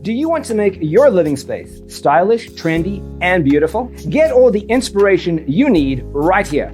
Do you want to make your living space stylish, trendy, and beautiful? Get all the inspiration you need right here.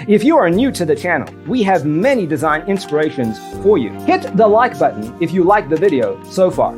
If you are new to the channel, we have many design inspirations for you. Hit the like button if you like the video so far.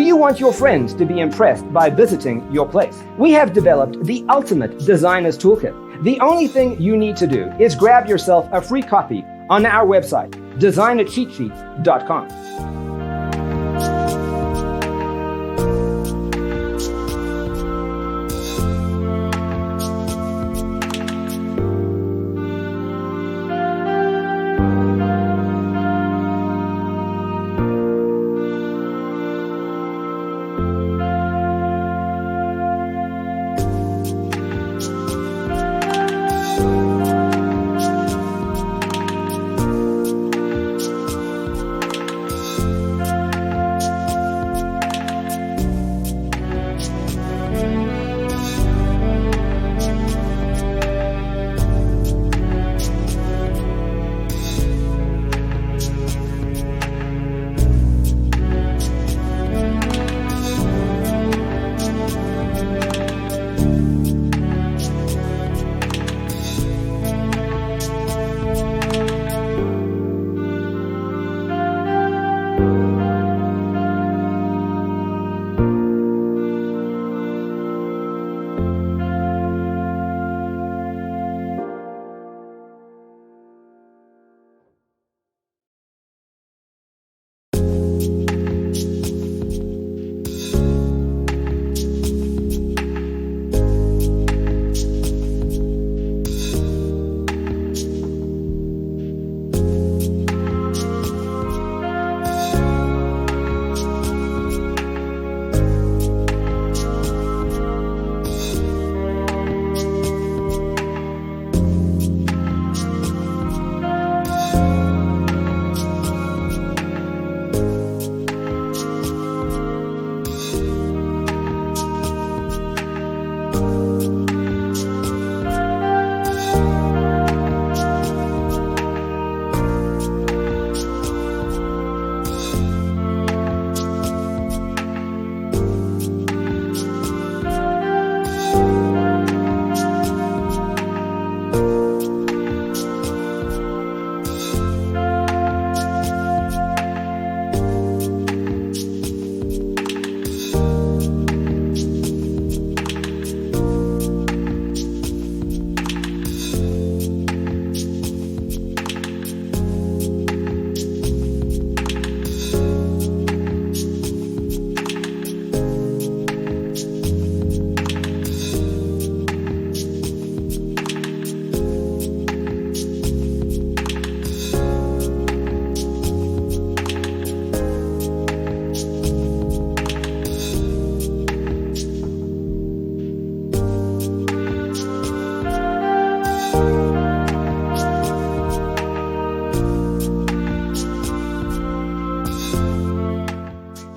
you want your friends to be impressed by visiting your place? We have developed the ultimate designer's toolkit. The only thing you need to do is grab yourself a free copy on our website, designercheatsheet.com.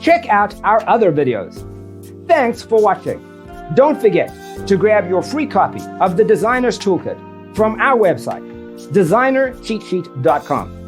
Check out our other videos. Thanks for watching. Don't forget to grab your free copy of the Designer's Toolkit from our website, designercheatsheet.com.